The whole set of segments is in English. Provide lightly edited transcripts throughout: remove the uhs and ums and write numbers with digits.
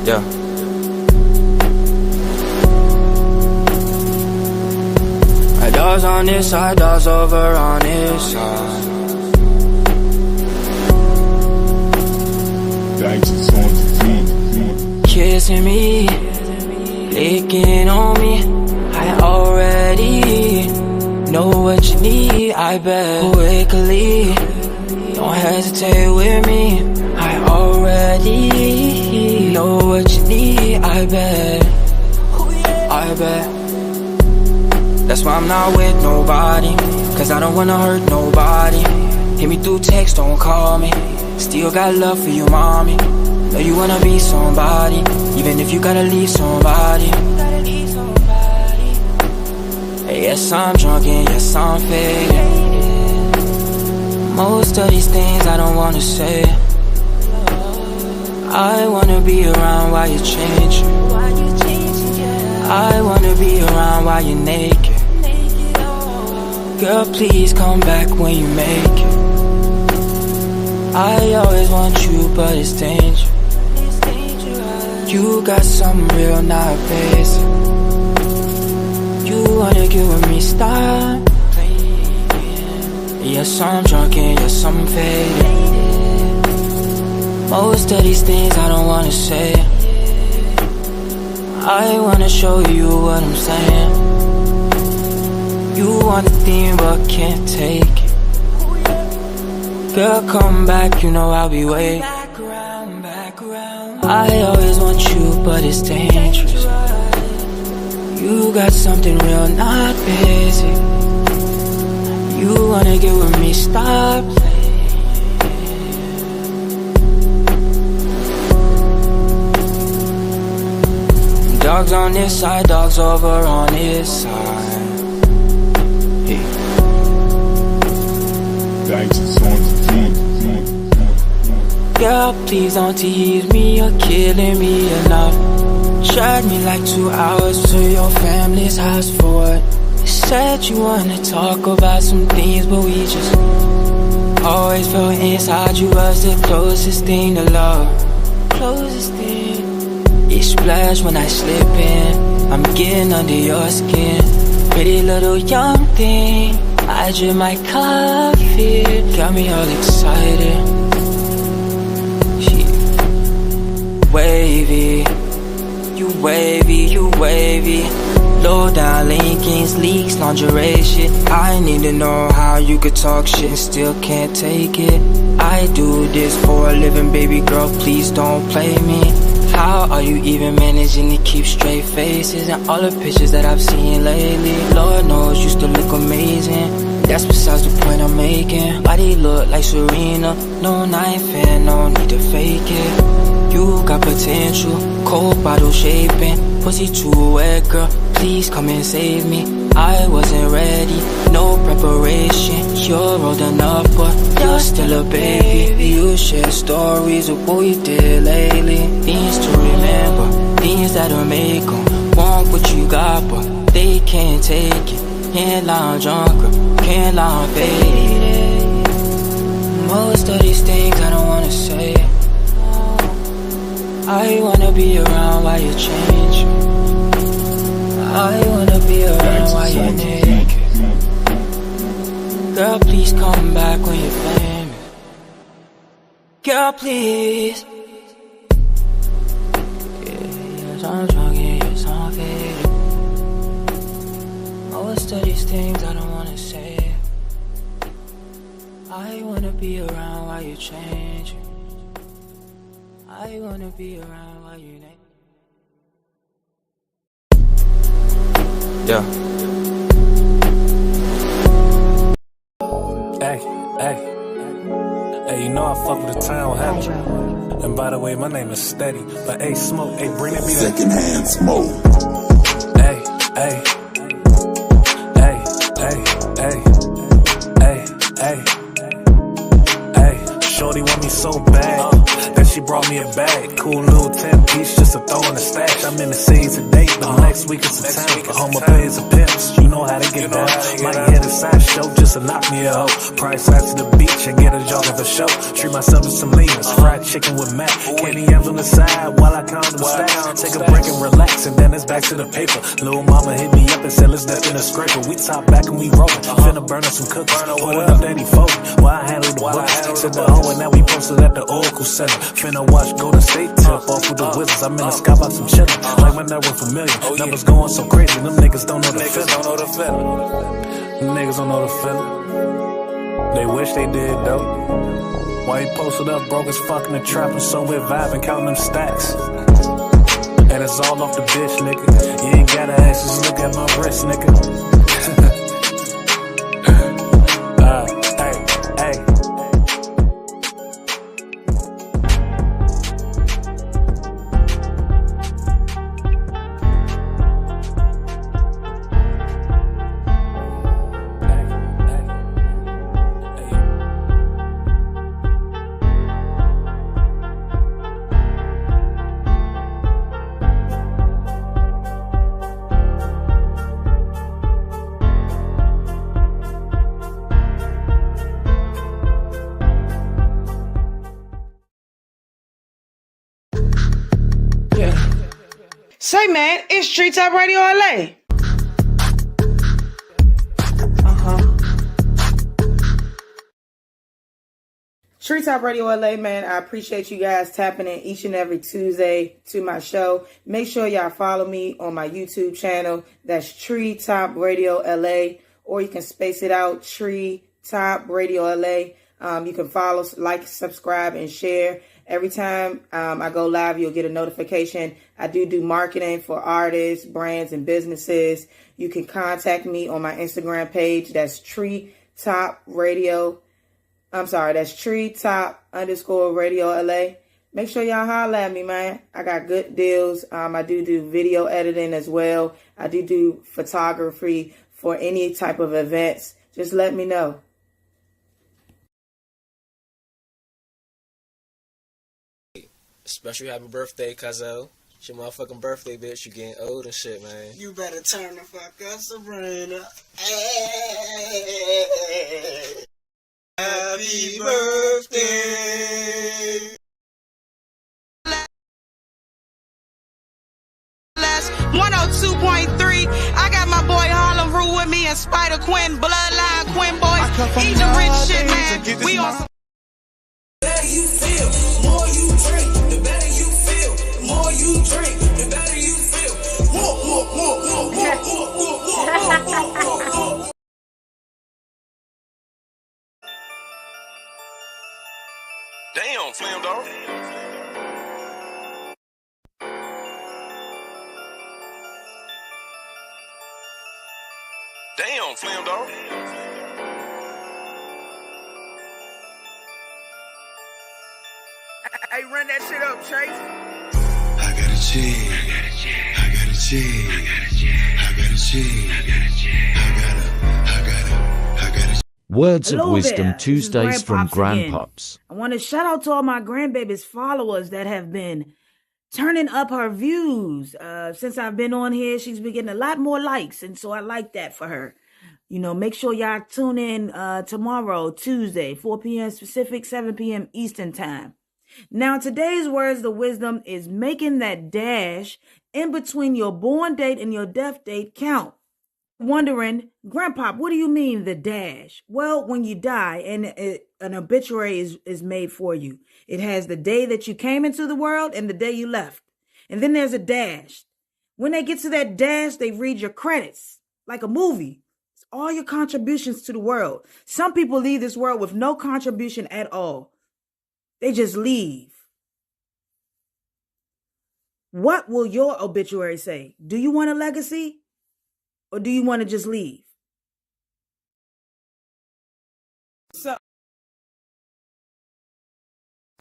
Yeah. Dogs on this side, dogs over on this side. Kissing me, licking on me. I already know what you need. I bet quickly, don't hesitate with me. I already know what you need. I bet. That's why I'm not with nobody, cause I don't wanna hurt nobody. Hit me through text, don't call me. Still got love for you, mommy. Know you wanna be somebody, even if you gotta leave somebody. Yes, I'm drunk and yes, I'm faded. Most of these things I don't wanna say. I wanna be around while you change. I wanna be around while you're naked. Girl, please come back when you make it. I always want you, but it's dangerous. You got something real, not basic. You wanna get with me, stop playing. Yes, I'm drunk and yes, I'm faded. Most of these things I don't wanna say. I wanna show you what I'm saying. You want the thing but can't take it. Girl, come back, you know I'll be waiting. I always want you, but it's dangerous. You got something real, not basic. You wanna get with me, stop playing. Dogs on this side, dogs over on this side. Girl, please don't tease me, you're killing me enough. Dragged me like 2 hours to your family's house for what? You said you wanna talk about some things, but we just always felt inside you was the closest thing to love. Closest thing. You splash when I slip in, I'm getting under your skin. Pretty little young thing, I drink my coffee, got me all excited. She wavy, you wavy, you wavy. Low down Lincolns, leaks, lingerie shit. I need to know how you could talk shit and still can't take it. I do this for a living, baby girl, please don't play me. How are you even managing to keep straight faces and all the pictures that I've seen lately? Lord knows you still look amazing. That's besides the point I'm making. Body look like Serena, no knife and no need to fake it. You got potential, cold bottle shaping, pussy too wet, girl, please come and save me. I wasn't ready, no preparation. You're old enough, but you're still a baby. You share stories of what we did lately. Things to remember, things that'll make them want what you got, but they can't take it. Can't lie, I'm drunk, can't lie, I'm faded. Most of these things I don't wanna say. I wanna be around while you change. I wanna be around while you're naked. Girl, please come back when you're famous. Girl, please. Yes, I'm drunk and yes, I'm faded. Most of these things I don't wanna say. I wanna be around while you change. I wanna be around while you naked. Yeah. Hey, you know I fuck with the town habit. And by the way, my name is Steady. But hey, Smoke, hey, bring it me that. Secondhand Smoke. Hey. Shorty want me so bad that she brought me a bag. Cool little 10-piece just to throw in the stash. I'm in the city today, but next week it's a town. The home of players and pimps, you know how they get down. Might hit a side show just to knock me a hoe. Price out to the beach and get a jogging for show. Treat myself to some leans, fried chicken with Mac. Candy yams on the side while I count them stacks. Take a break and relax, and then it's back to the paper. Little mama hit me up and said, let's dip in a scraper. We top back and we rollin'. Finna burn up some cookies. Put it up, daddy fold. While I handle the books. Said the hoe, and now we posted at the Oracle Center. Finna watch Golden State tip off with the Wizards. I'm in the sky about some chillin'. Like my network familiar. Numbers going so crazy, them niggas don't know the feeling. Niggas don't know the feeling. They wish they did though. Why he posted up broke as fuck in the trap and so we're vibing, counting them stacks. And it's all off the bitch, nigga. You ain't gotta ask, just look at my wrist, nigga. Say, man, it's Street Top Radio LA. Street Top Radio LA, man, I appreciate you guys tapping in each and every Tuesday to my show. Make sure y'all follow me on my YouTube channel. That's Tree Top Radio LA, or you can space it out, Tree Top Radio LA. You can follow, like, subscribe, and share. Every time I go live, you'll get a notification. I do marketing for artists, brands, and businesses. You can contact me on my Instagram page. That's Tree Top Radio. That's Tree Top _Radio LA. Make sure y'all holler at me, man. I got good deals. I do video editing as well. I do photography for any type of events. Just let me know. Special happy birthday, Cuzzo. It's your motherfucking birthday, bitch. You getting old and shit, man. You better turn the fuck up, Sabrina. Happy birthday. 102.3. I got my boy Harlem Rue with me and Spider Quinn, Bloodline Quinn boys. He's a rich shit, man. We on. The better you feel, the more you drink. The better you feel, the more you drink. The better you feel. More. Damn, Slim Dog. Damn, Slim Dog. Hey, run that shit up, Chase. I got a cheese. I got a cheese. I got a cheese. I got a Words Hello of Wisdom there. Tuesdays from Grandpops Grandpops. I want to shout out to all my grandbaby's followers that have been turning up her views. Since I've been on here, she's been getting a lot more likes, and so I like that for her. You know, make sure y'all tune in tomorrow, Tuesday, 4 p.m. Pacific, 7 p.m. Eastern Time. Now, today's words of wisdom is making that dash in between your born date and your death date count. Wondering, Grandpa, what do you mean the dash? Well, when you die and an obituary is made for you, it has the day that you came into the world and the day you left. And then there's a dash. When they get to that dash, they read your credits like a movie. It's all your contributions to the world. Some people leave this world with no contribution at all. They just leave. What will your obituary say? Do you want a legacy? Or do you want to just leave?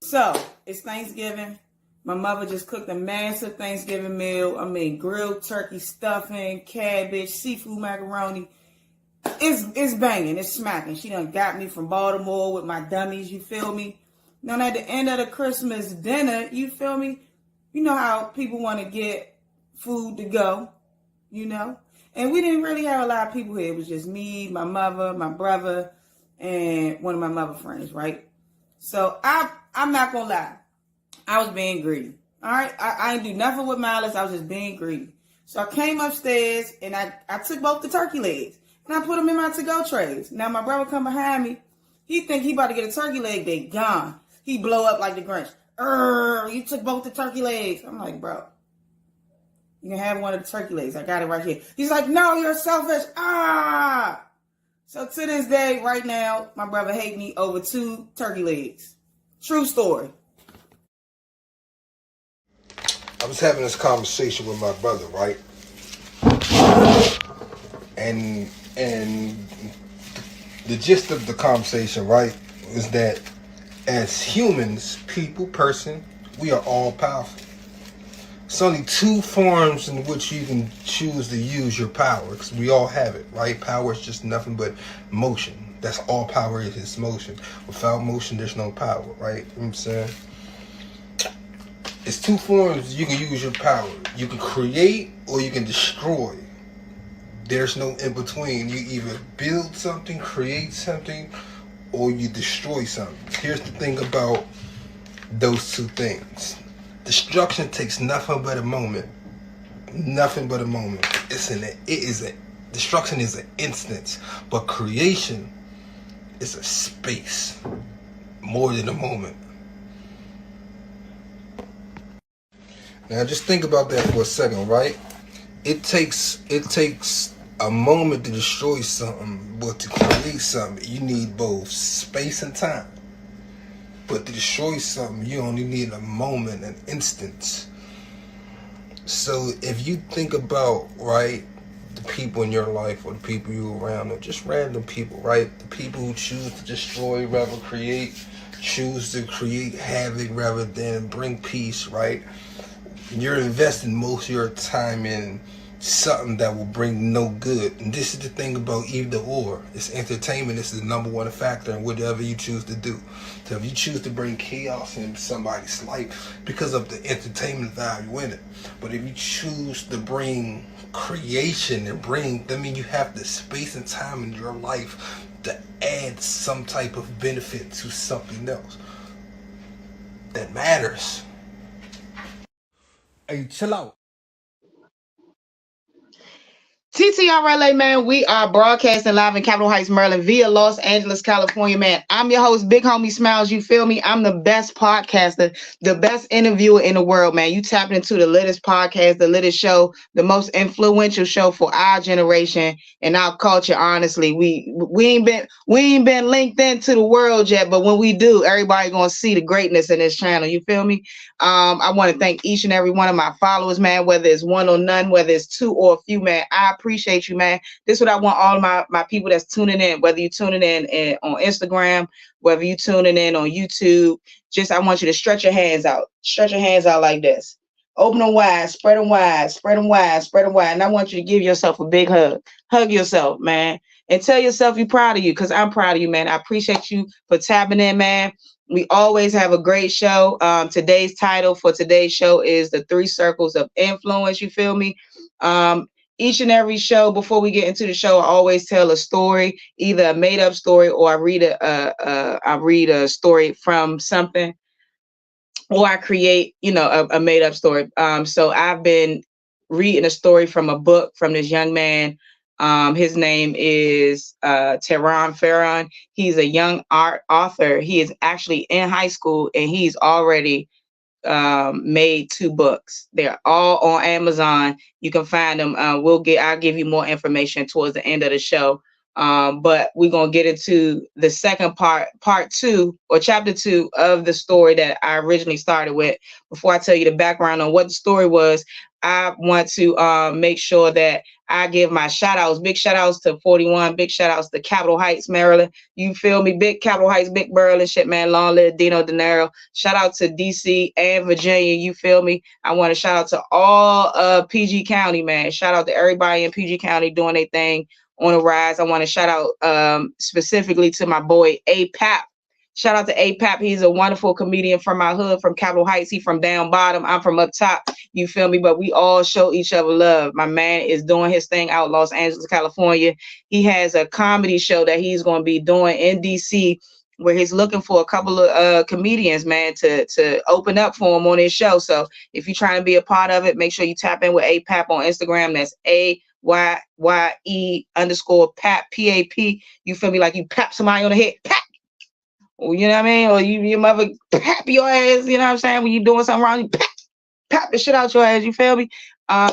So, it's Thanksgiving. My mother just cooked a massive Thanksgiving meal. I mean, grilled turkey stuffing, cabbage, seafood macaroni. It's banging. It's smacking. She done got me from Baltimore with my dummies. You feel me? Now, at the end of the Christmas dinner, you feel me? You know how people want to get food to go, you know? And we didn't really have a lot of people here. It was just me, my mother, my brother, and one of my mother friends, right? So I'm not going to lie. I was being greedy. All right? I didn't do nothing with malice. I was just being greedy. So I came upstairs, and I took both the turkey legs, and I put them in my to-go trays. Now, my brother come behind me. He think he about to get a turkey leg. They gone. He blow up like the Grinch. You took both the turkey legs. I'm like, bro, you can have one of the turkey legs. I got it right here. He's like, no, you're selfish. So to this day, right now, my brother hate me over 2 turkey legs. True story. I was having this conversation with my brother, right? And the gist of the conversation, right, is that as humans, people, person, we are all powerful. It's only 2 forms in which you can choose to use your power, because we all have it, right? Power is just nothing but motion. That's all power is motion. Without motion, there's no power, right? You know what I'm saying? It's 2 forms you can use your power. You can create or you can destroy. There's no in between. You either build something, create something, or you destroy something. Here's the thing about those 2 things. Destruction takes nothing but a moment. Nothing but a moment. Destruction is an instance, but creation is a space, more than a moment. Now just think about that for a second, right? It takes a moment to destroy something, but to create something, you need both space and time. But to destroy something, you only need a moment, an instance. So if you think about, right, the people in your life or the people you around, or just random people, right? The people who choose to destroy rather than create, choose to create havoc rather than bring peace, right? You're investing most of your time in something that will bring no good. And this is the thing about either or. It's entertainment. This is the #1 factor in whatever you choose to do. So if you choose to bring chaos in somebody's life because of the entertainment value in it. But if you choose to bring creation and you have the space and time in your life to add some type of benefit to something else that matters. Hey, chill out. TTRLA, man, we are broadcasting live in Capitol Heights, Maryland via Los Angeles, California, man. I'm your host, Big Homie Smiles, you feel me? I'm the best podcaster, the best interviewer in the world, man. You tapped into the latest podcast, the latest show, the most influential show for our generation and our culture, honestly. We ain't been linked into the world yet, but when we do, everybody gonna see the greatness in this channel, you feel me? I want to thank each and every one of my followers, man, whether it's one or none, whether it's 2 or a few, man. I appreciate you, man. This is what I want all of my people that's tuning in, whether you're tuning in on Instagram, whether you're tuning in on YouTube. Just, I want you to stretch your hands out. Stretch your hands out like this. Open them wide, spread them wide, spread them wide, spread them wide. And I want you to give yourself a big hug. Hug yourself, man. And tell yourself you're proud of you, because I'm proud of you, man. I appreciate you for tapping in, man. We always have a great show. Today's title for today's show is the 3 Circles of Influence. You feel me? Each and every show, before we get into the show, I always tell a story, either a made-up story, or I read a story from something, or I create, a made-up story. So I've been reading a story from a book from this young man. His name is Tehran Farron. He's a young art author. He is actually in high school, and he's already made 2 books. They're all on Amazon. You can find them. I'll give you more information towards the end of the show. But we're gonna get into the second part 2 or chapter 2 of the story that I originally started with. Before I tell you the background on what the story was, I want to make sure that I give my shout outs, big shout outs to 41, big shout outs to Capitol Heights, Maryland. You feel me? Big Capitol Heights, big Maryland shit, man. Long live Dino De Niro. Shout out to DC and Virginia. You feel me? I want to shout out to all of PG County, man. Shout out to everybody in PG County doing their thing on the rise. I want to shout out specifically to my boy A-Pap. Shout out to APAP. He's a wonderful comedian from my hood, from Capitol Heights. He from down bottom. I'm from up top. You feel me? But we all show each other love. My man is doing his thing out Los Angeles, California. He has a comedy show that he's going to be doing in DC, where he's looking for a couple of comedians, man, to open up for him on his show. So if you're trying to be a part of it, make sure you tap in with APAP on Instagram. That's AYYE_PAP, PAP. You feel me? Like you pap somebody on the head, pap. Or, you know what I mean? Or your mother pap your ass, you know what I'm saying? When you doing something wrong, you pap the shit out your ass, you feel me?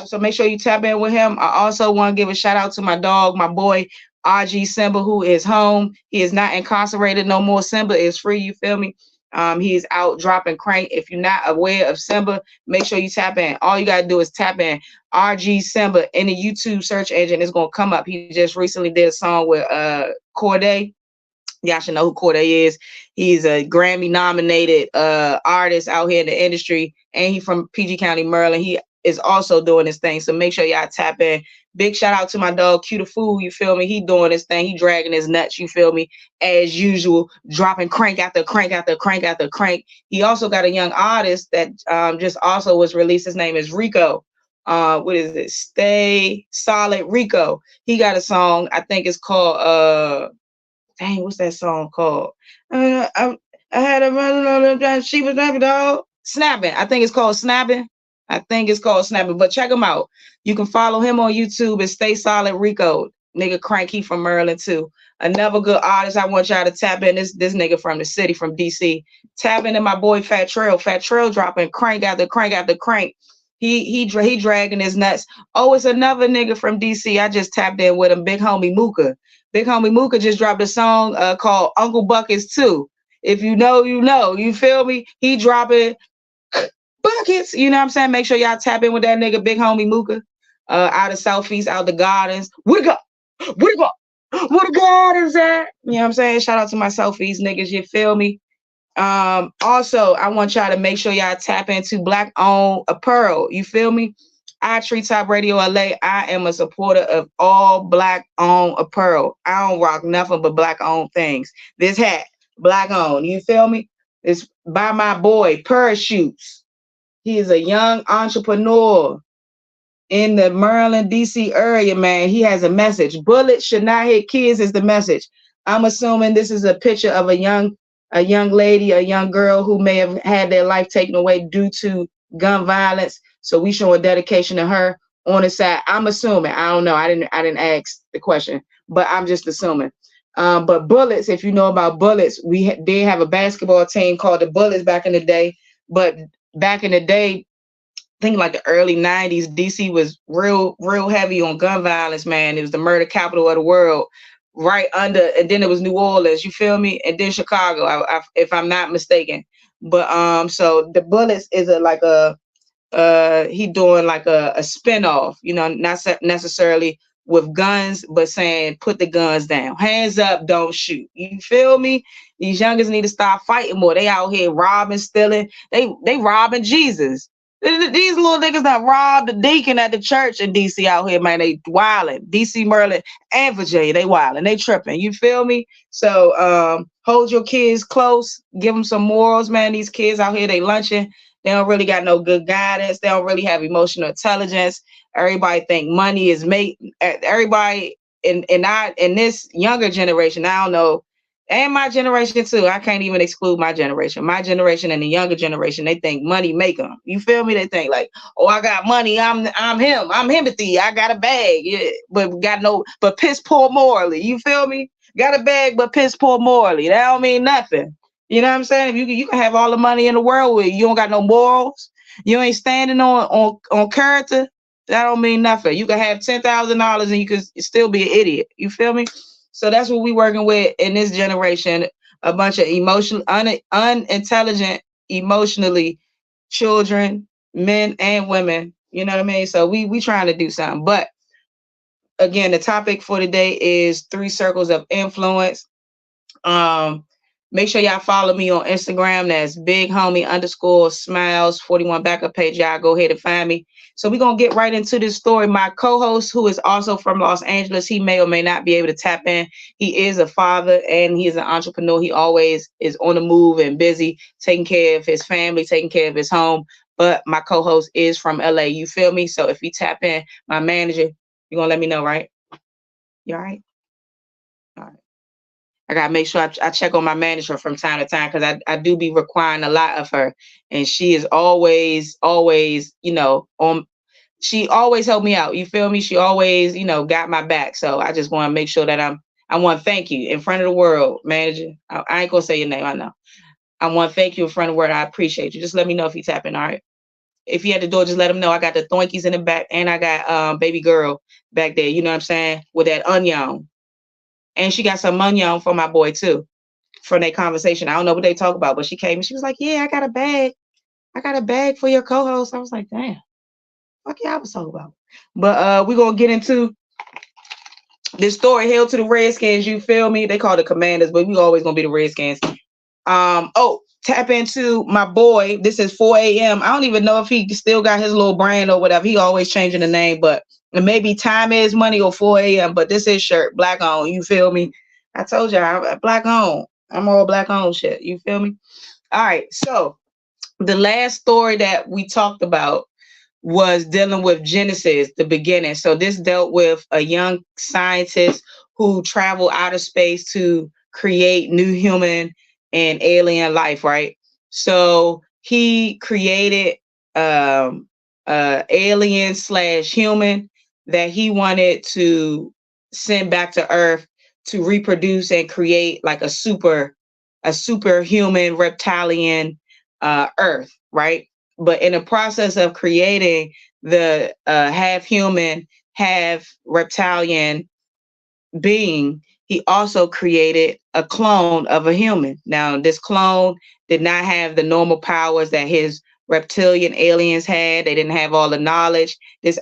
So make sure you tap in with him. I also want to give a shout out to my dog, my boy, RG Simba, who is home. He is not incarcerated no more. Simba is free, you feel me? He is out dropping crank. If you're not aware of Simba, make sure you tap in. All you got to do is tap in RG Simba in the YouTube search engine. It's going to come up. He just recently did a song with Corday. Y'all should know who Corday is. He's a Grammy nominated artist out here in the industry, and he from PG County, Maryland. He is also doing this thing. So make sure y'all tap in. Big shout out to my dog Q the Fool, you feel me? He doing this thing. He dragging his nuts, you feel me? As usual, dropping crank after crank after crank after crank. He also got a young artist that just also was released. His name is Rico. What is it? Stay Solid Rico. He got a song. I think it's called dang, what's that song called? I had a running on she was rapping, dog. Snapping. I think it's called Snapping. But check him out. You can follow him on YouTube and Stay Solid Rico. Nigga cranky from Maryland too. Another good artist I want y'all to tap in. This nigga from the city, from DC. Tap into my boy Fat Trail. Fat Trail dropping crank after crank after crank. He dragging his nuts. Oh, it's another nigga from DC. I just tapped in with him, Big Homie Mooka. Big Homie Mooka just dropped a song called Uncle Buckets 2. If you know, you know. You feel me? He dropping buckets. You know what I'm saying? Make sure y'all tap in with that nigga, Big Homie Mooka. Out of Southeast, out the Gardens. Where the Gardens at? You know what I'm saying? Shout out to my Southeast niggas. You feel me? Also, I want y'all to make sure y'all tap into Black Owned Apparel. You feel me? I Treetop Radio LA. I am a supporter of all Black owned apparel. I don't rock nothing but Black owned things. This hat, Black owned. You feel me? It's by my boy Parachutes. He is a young entrepreneur in the Maryland, DC area, man. He has a message. Bullets should not hit kids is the message. I'm assuming this is a picture of a young lady, a young girl who may have had their life taken away due to gun violence. So we showing dedication to her on the side. I'm assuming. I don't know. I didn't ask the question, but I'm just assuming. But Bullets, if you know about Bullets, we did have a basketball team called the Bullets back in the day. But back in the day, I think like the early 90s, DC was real heavy on gun violence, man. It was the murder capital of the world. Right under, and then it was New Orleans, you feel me? And then Chicago, if I'm not mistaken. But so the Bullets is he doing like a spinoff, you know, not necessarily with guns, but saying put the guns down, hands up, don't shoot. You feel me? These youngers need to stop fighting more. They out here robbing, stealing. They robbing Jesus. These little niggas that robbed the deacon at the church in DC out here, man. They wilding. DC, Maryland, and Virginia, they wilding. They tripping. You feel me? So hold your kids close. Give them some morals, man. These kids out here, they lunching. They don't really got no good guidance. They don't really have emotional intelligence. Everybody think money is made. Everybody in this younger generation, I don't know, and my generation too. I can't even exclude my generation. My generation and the younger generation, they think money make them. You feel me? They think like, oh, I got money. I'm him. I'm Himothy. I got a bag. Yeah, but piss poor morally. You feel me? Got a bag, but piss poor morally. That don't mean nothing. You know what I'm saying? You can have all the money in the world with you don't got no morals. You ain't standing on character. That don't mean nothing. You can have $10,000 and you could still be an idiot. You feel me? So that's what we working with in this generation. A bunch of unintelligent, emotionally children, men and women. You know what I mean? So we trying to do something. But again, the topic for today is 3 circles of influence. Make sure y'all follow me on Instagram. That's BigHomie_Smiles41 backup page. Y'all go ahead and find me. So we're going to get right into this story. My co-host, who is also from Los Angeles, he may or may not be able to tap in. He is a father and he is an entrepreneur. He always is on the move and busy, taking care of his family, taking care of his home. But my co-host is from LA. You feel me? So if you tap in, my manager, you're going to let me know, right? You all right? All right. I gotta make sure I check on my manager from time to time because I do be requiring a lot of her, and she is always, you know, she always helped me out. You feel me? She always, you know, got my back. So I just want to make sure that I want to thank you in front of the world, manager. I ain't gonna say your name, I know. I want to thank you in front of the world. I appreciate you. Just let me know if you tap in, all right? If you at the door, just let them know I got the Thoinkies in the back, and I got baby girl back there. You know what I'm saying? With that onion. And she got some onion for my boy too, from their conversation. I don't know what they talk about, but she came and she was like, yeah, I got a bag. I got a bag for your co-host. I was like, damn, fuck yeah, I was talking about. But we're going to get into this story. Hail to the Redskins, you feel me? They call the Commanders, but we always going to be the Redskins. Tap into my boy. This is 4 a.m. I don't even know if he still got his little brand or whatever. He always changing the name, but maybe Time Is Money or 4 a.m. But this is shirt, black on. You feel me? I told you, black on. I'm all black on shit. You feel me? All right. So the last story that we talked about was dealing with Genesis, the beginning. So this dealt with a young scientist who traveled outer space to create new human and alien life, right? So he created alien / human that he wanted to send back to Earth to reproduce and create like a superhuman reptilian Earth, right? But in the process of creating the half human, half reptilian being, he also created a clone of a human. Now, this clone did not have the normal powers that his reptilian aliens had. They didn't have all the knowledge. This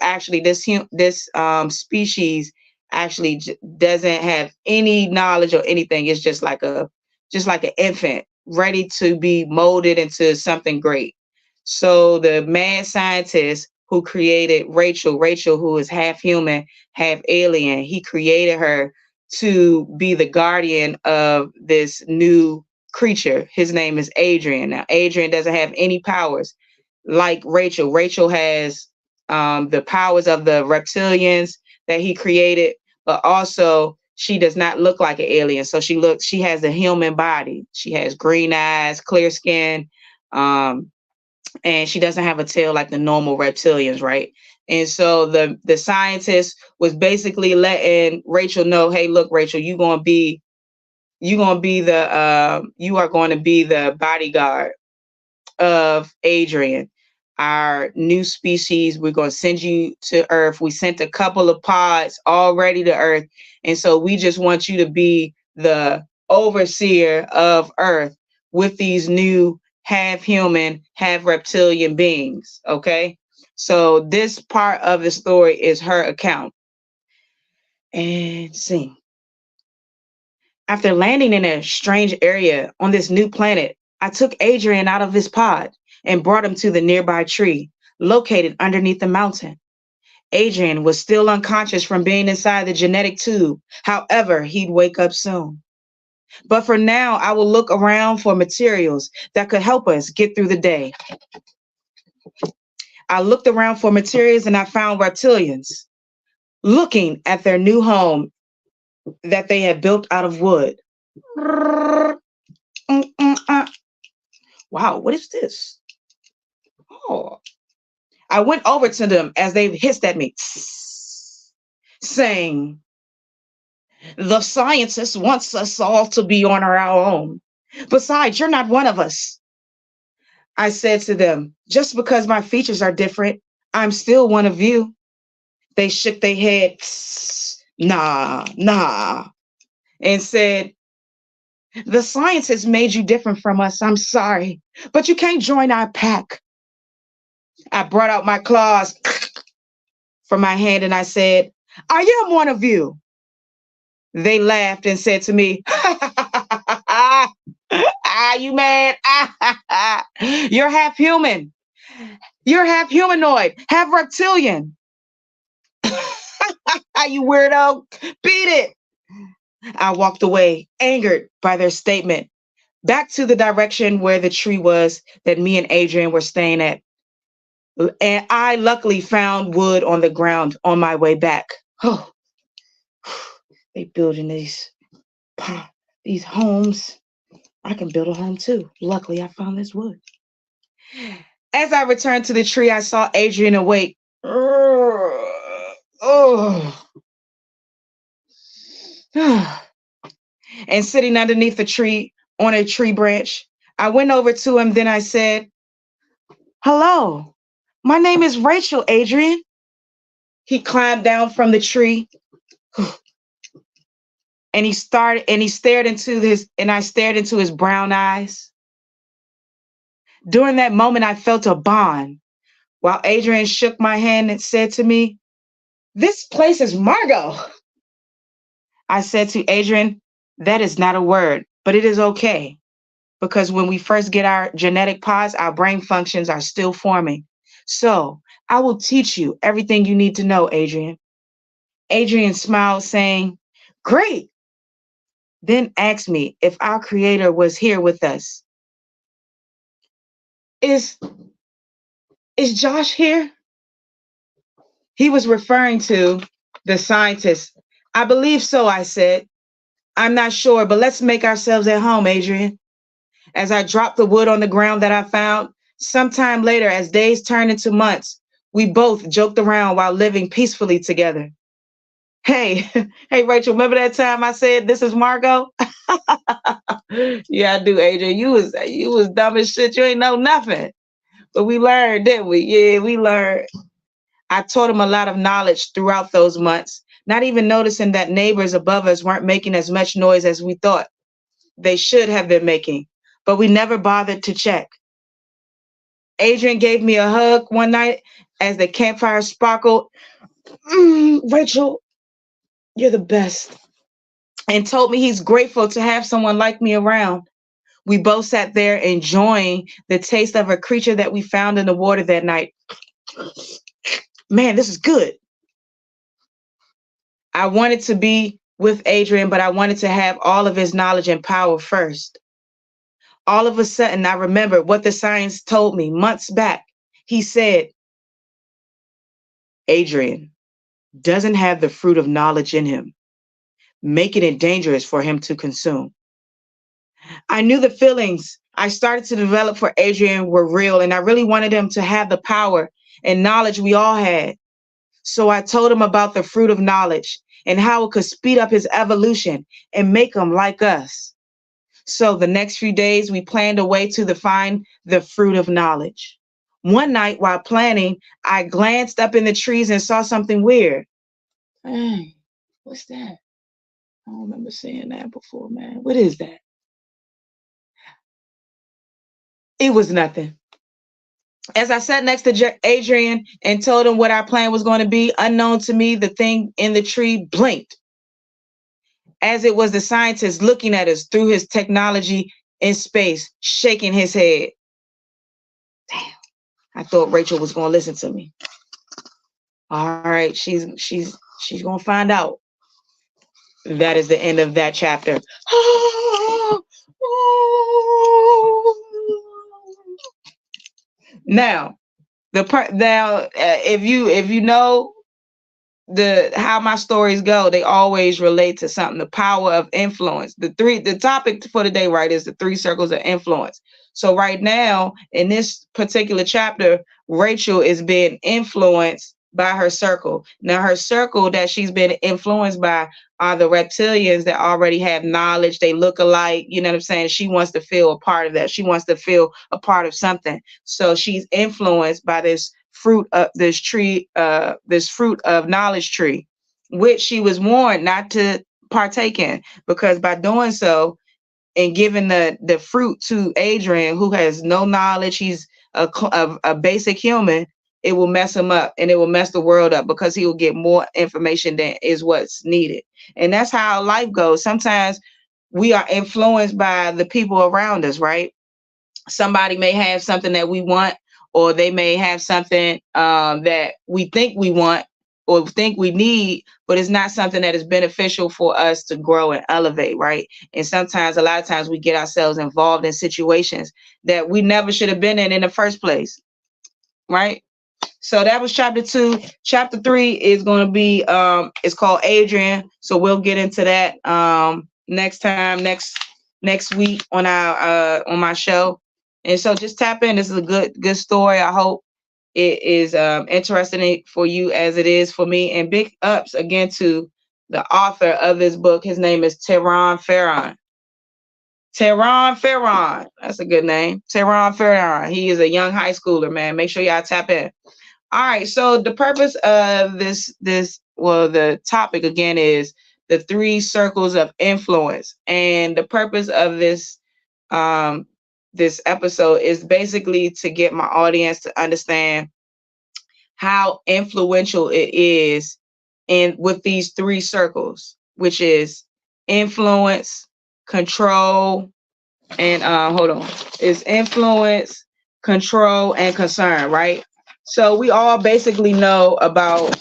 species actually doesn't have any knowledge or anything. It's just like an infant ready to be molded into something great. So the mad scientist who created Rachel, who is half human, half alien, he created her to be the guardian of this new creature. His name is Adrian. Now, Adrian doesn't have any powers like Rachel. Rachel has the powers of the reptilians that he created, but also she does not look like an alien. So she has a human body. She has green eyes, clear skin, and she doesn't have a tail like the normal reptilians, right? And so the scientist was basically letting Rachel know, hey, look, Rachel, you are going to be the bodyguard of Adrian, our new species. We're going to send you to Earth. We sent a couple of pods already to Earth. And so we just want you to be the overseer of Earth with these new half human, half reptilian beings. Okay. So this part of the story is her account. And see. After landing in a strange area on this new planet, I took Adrian out of his pod and brought him to the nearby tree located underneath the mountain. Adrian was still unconscious from being inside the genetic tube. However, he'd wake up soon. But for now, I will look around for materials that could help us get through the day. I looked around for materials and I found reptilians looking at their new home that they had built out of wood. Wow, what is this? Oh, I went over to them as they hissed at me, saying, the scientist wants us all to be on our own. Besides, you're not one of us. I said to them, just because my features are different, I'm still one of you. They shook their head, nah, and said, the scientists made you different from us. I'm sorry, but you can't join our pack. I brought out my claws from my hand and I said, I am one of you. They laughed and said to me, You mad? You're half human. You're half humanoid, half reptilian. You weirdo. Beat it. I walked away, angered by their statement, back to the direction where the tree was that me and Adrian were staying at. And I luckily found wood on the ground on my way back. Oh, they building these homes. I can build a home too. Luckily, I found this wood. As I returned to the tree, I saw Adrian awake. And sitting underneath the tree on a tree branch. I went over to him, then I said, "Hello, my name is Rachel, Adrian." He climbed down from the tree and I stared into his brown eyes. During that moment, I felt a bond while Adrian shook my hand and said to me, "This place is Margot." I said to Adrian, "That is not a word, but it is okay. Because when we first get our genetic pods, our brain functions are still forming. So I will teach you everything you need to know, Adrian." Adrian smiled, saying, "Great." Then asked me if our creator was here with us. Is Josh here? He was referring to the scientist. "I believe so," I said. "I'm not sure, but let's make ourselves at home, Adrian." As I dropped the wood on the ground that I found, sometime later, as days turned into months, we both joked around while living peacefully together. Hey, Rachel, remember that time I said, "This is Margot"? Yeah, I do, Adrian. You was dumb as shit. You ain't know nothing. But we learned, didn't we? Yeah, we learned. I taught him a lot of knowledge throughout those months, not even noticing that neighbors above us weren't making as much noise as we thought they should have been making, but we never bothered to check. Adrian gave me a hug one night as the campfire sparkled. "Rachel, you're the best," and told me he's grateful to have someone like me around. We both sat there enjoying the taste of a creature that we found in the water that night. Man, this is good. I wanted to be with Adrian, but I wanted to have all of his knowledge and power first. All of a sudden, I remembered what the science told me months back. He said, "Adrian doesn't have the fruit of knowledge in him, making it dangerous for him to consume." I knew the feelings I started to develop for Adrian were real, and I really wanted him to have the power and knowledge we all had. So I told him about the fruit of knowledge and how it could speed up his evolution and make him like us. So the next few days, we planned a way to find the fruit of knowledge. One night while planning, I glanced up in the trees and saw something weird. Hey, what's that? I don't remember seeing that before, man. What is that? It was nothing. As I sat next to Adrian and told him what our plan was going to be, unknown to me, the thing in the tree blinked, as it was the scientist looking at us through his technology in space, shaking his head. Damn, I thought Rachel was going to listen to me. All right, she's going to find out. That is the end of that chapter. Now, if you know how my stories go, they always relate to something. The power of influence. The topic for today, right, is the 3 circles of influence. So right now, in this particular chapter, Rachel is being influenced by her circle. Now, her circle that she's been influenced by are the reptilians that already have knowledge. They look alike. You know what I'm saying? She wants to feel a part of that. She wants to feel a part of something. So she's influenced by this fruit of this tree, this fruit of knowledge tree, which she was warned not to partake in, because by doing so and giving the fruit to Adrian, who has no knowledge, he's a basic human, it will mess him up and it will mess the world up, because he will get more information than is what's needed. And that's how life goes. Sometimes we are influenced by the people around us, right? Somebody may have something that we want, or they may have something that we think we want or think we need, but it's not something that is beneficial for us to grow and elevate, right? And sometimes, a lot of times, we get ourselves involved in situations that we never should have been in the first place, right? So that was chapter 2. Chapter 3 is going to be it's called Adrian. So we'll get into that next time, next week on our on my show. And so just tap in. This is a good story. I hope it is interesting for you as it is for me. And big ups again to the author of this book. His name is Tehran Farron. Tehran Farron. That's a good name. Tehran Farron. He is a young high schooler, man. Make sure y'all tap in. All right. So the purpose of the topic again is the 3 circles of influence. And the purpose of this episode is basically to get my audience to understand how influential it is with these 3 circles, which is influence, control, and is influence, control, and concern, right? So we all basically know about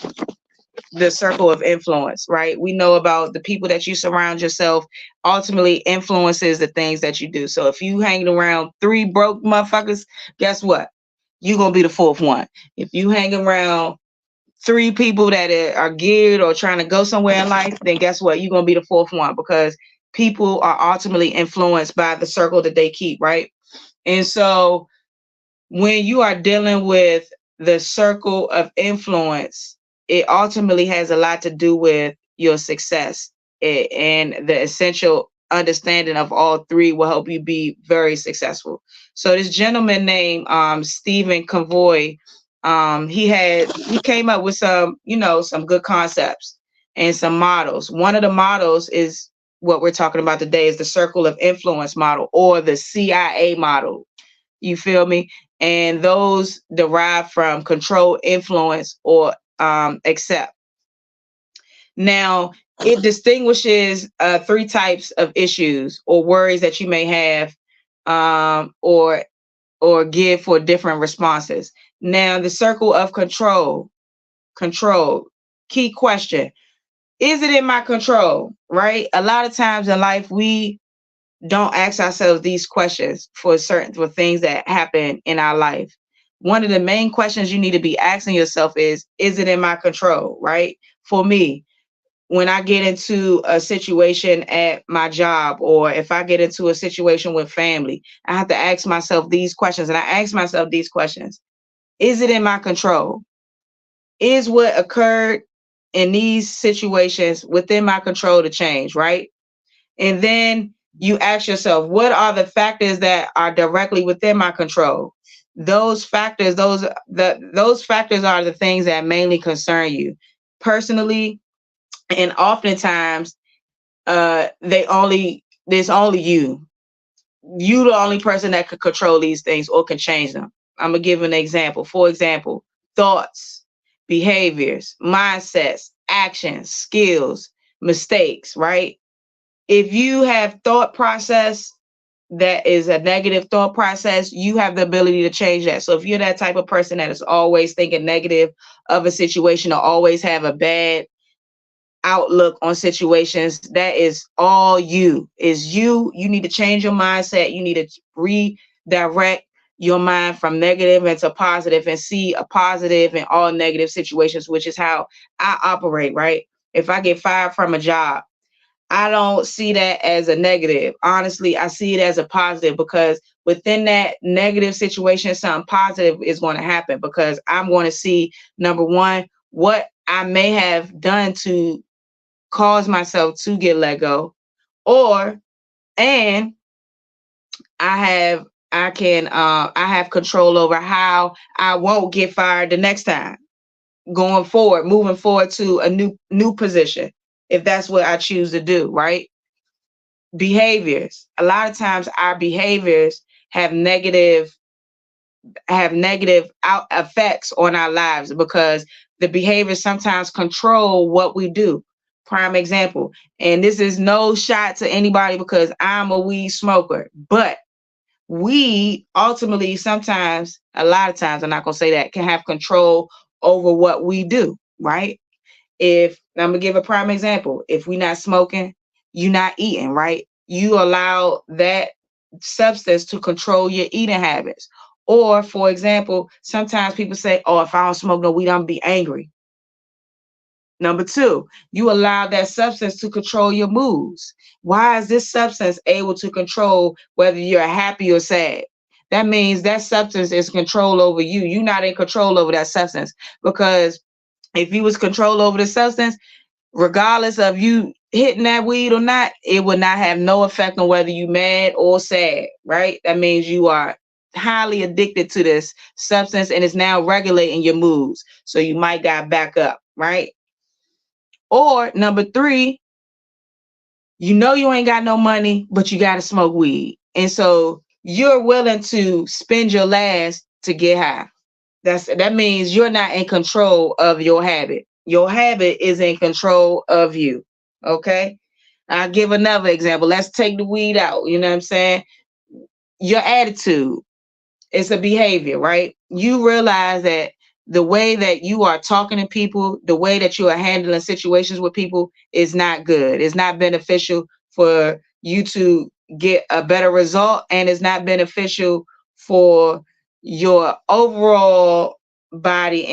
the circle of influence, right? We know about the people that you surround yourself ultimately influences the things that you do. So if you hanging around 3 broke motherfuckers, guess what? You're going to be the 4th one. If you hang around 3 people that are geared or trying to go somewhere in life, then guess what? You're going to be the 4th one, because people are ultimately influenced by the circle that they keep, right? And so when you are dealing with the circle of influence, it ultimately has a lot to do with your success, and the essential understanding of all 3 will help you be very successful. So this gentleman named Stephen Convoy, he came up with some good concepts and some models. One of the models is what we're talking about today, is the circle of influence model, or the CIA model. You feel me? And those derive from control, influence, or accept. Now, it distinguishes 3 types of issues or worries that you may have, or give for different responses. Now, the circle of control, key question: is it in my control? Right? A lot of times in life, we don't ask ourselves these questions for things that happen in our life. One of the main questions you need to be asking yourself is it in my control? Right? For me, when I get into a situation at my job, or if I get into a situation with family, I have to ask myself these questions. And I ask myself these questions: is it in my control? Is what occurred in these situations within my control to change, right? And then you ask yourself, what are the factors that are directly within my control? Those factors, those factors are the things that mainly concern you personally. And oftentimes, there's only you. You the only person that could control these things or can change them. I'm gonna give an example. For example, thoughts, behaviors, mindsets, actions, skills, mistakes, right? If you have thought process that is a negative thought process, you have the ability to change that. So if you're that type of person that is always thinking negative of a situation, or always have a bad outlook on situations, that is all you. You need to change your mindset. You need to redirect your mind from negative into positive, and see a positive in all negative situations, which is how I operate, right? If I get fired from a job, I don't see that as a negative. Honestly, I see it as a positive, because within that negative situation, something positive is going to happen, because I'm going to see, number one, what I may have done to cause myself to get let go, and I have control over how I won't get fired the next time, moving forward to a new position, if that's what I choose to do, right? Behaviors. A lot of times our behaviors have negative effects on our lives, because the behaviors sometimes control what we do. Prime example. And this is no shot to anybody because I'm a weed smoker. But we ultimately sometimes, a lot of times, I'm not going to say that, can have control over what we do, right? If I'm gonna give a prime example, if we're not smoking, you're not eating, right? You allow that substance to control your eating habits. Or, for example, sometimes people say, oh, if I don't smoke no weed, I'm gonna be angry. Number two, you allow that substance to control your moods. Why is this substance able to control whether you're happy or sad? That means that substance is control over you. You're not in control over that substance, because if you was control over the substance, regardless of you hitting that weed or not, it would not have no effect on whether you mad or sad, right? That means you are highly addicted to this substance and it's now regulating your moods. So you might got back up, right? Or number three, you know you ain't got no money, but you got to smoke weed. And so you're willing to spend your last to get high. That means you're not in control of your habit. Your habit is in control of you. Okay. I'll give another example. Let's take the weed out. You know what I'm saying? Your attitude is a behavior, right? You realize that the way that you are talking to people, the way that you are handling situations with people is not good. It's not beneficial for you to get a better result, and it's not beneficial for your overall body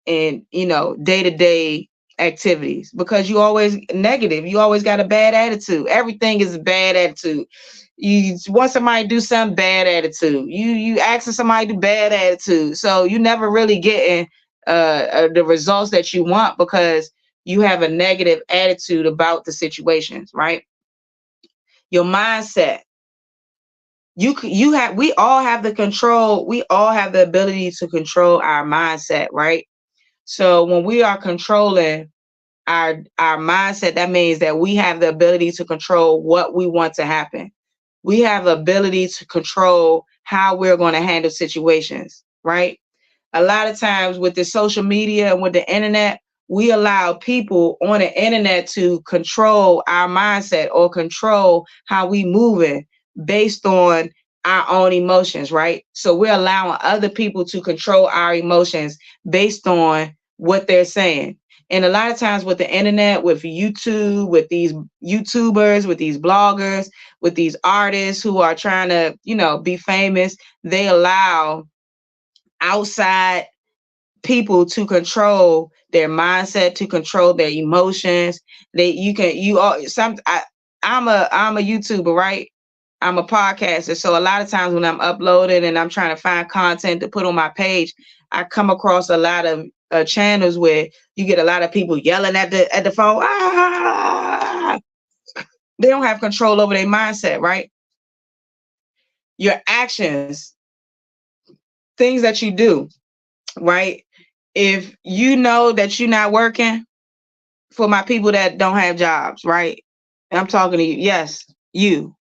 and you know, day-to-day activities, because you always negative. You always got a bad attitude. Everything is a bad attitude. You want somebody to do something, bad attitude. You asking somebody to do bad attitude. So you never really getting the results that you want because you have a negative attitude about the situations, right? Your mindset. We all have the control. We all have the ability to control our mindset, right? So when we are controlling our mindset, that means that we have the ability to control what we want to happen. We have the ability to control how we're going to handle situations, right? A lot of times with the social media and with the internet, we allow people on the internet to control our mindset or control how we moving based on our own emotions, right? So we're allowing other people to control our emotions based on what they're saying. And a lot of times with the internet, with YouTube, with these YouTubers, with these bloggers, with these artists who are trying to, you know, be famous, they allow outside people to control their mindset, to control their emotions. I'm a YouTuber, right? I'm a podcaster. So a lot of times when I'm uploading and I'm trying to find content to put on my page, I come across a lot of channels where you get a lot of people yelling at the phone. Ah! They don't have control over their mindset, right? Your actions, things that you do, right? If you know that you're not working, for my people that don't have jobs, right? And I'm talking to you. Yes, you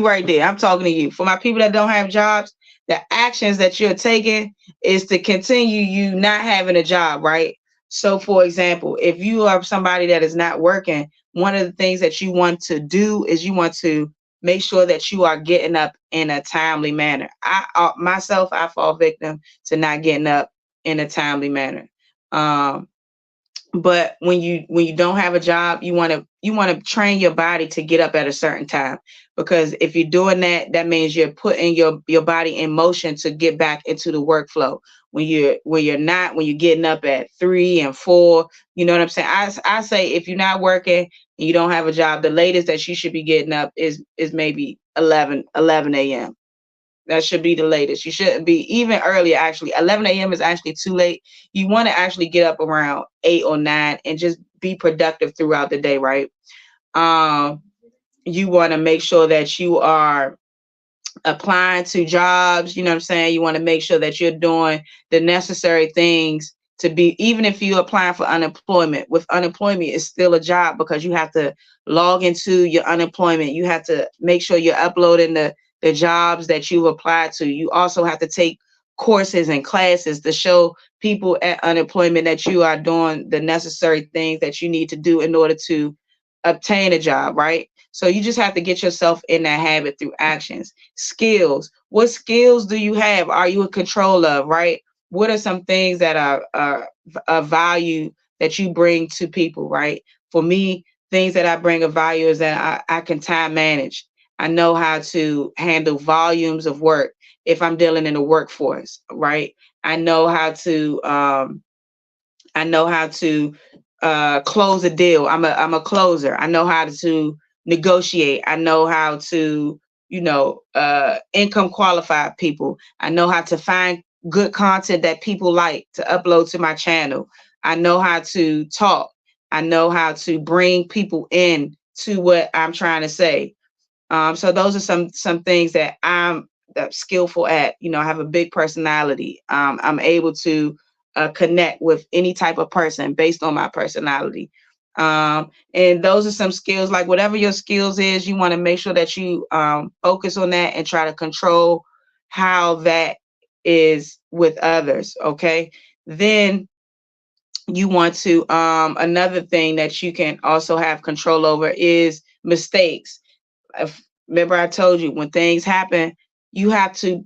right there. I'm talking to you. For my people that don't have jobs, the actions that you're taking is to continue you not having a job, right? So for example, if you are somebody that is not working, one of the things that you want to do is you want to make sure that you are getting up in a timely manner. I fall victim to not getting up in a timely manner. But when you don't have a job, you want to train your body to get up at a certain time, because if you're doing that, that means you're putting your body in motion to get back into the workflow. When you're getting up at 3 and 4, you know what I'm saying? I say if you're not working and you don't have a job, the latest that you should be getting up is maybe 11 a.m. That should be the latest. You shouldn't be even earlier, actually. 11 a.m. is actually too late. You want to actually get up around 8 or 9 and just be productive throughout the day, right? You want to make sure that you are applying to jobs. You know what I'm saying? You want to make sure that you're doing the necessary things to be, even if you're applying for unemployment. With unemployment, it's still a job because you have to log into your unemployment. You have to make sure you're uploading the jobs that you've applied to. You also have to take courses and classes to show people at unemployment that you are doing the necessary things that you need to do in order to obtain a job, right? So you just have to get yourself in that habit through actions. Skills. What skills do you have? Are you in control of, right? What are some things that are of value that you bring to people, right? For me, things that I bring of value is that I can time manage. I know how to handle volumes of work if I'm dealing in the workforce, right? I know how to close a deal. I'm a closer. I know how to negotiate. I know how to, income qualify people. I know how to find good content that people like to upload to my channel. I know how to talk. I know how to bring people in to what I'm trying to say. So those are some things that I'm skillful at. I have a big personality. I'm able to connect with any type of person based on my personality. And those are some skills, like whatever your skills is, you want to make sure that you focus on that and try to control how that is with others. Okay. Then you want to, another thing that you can also have control over is mistakes. Remember I told you, when things happen, you have to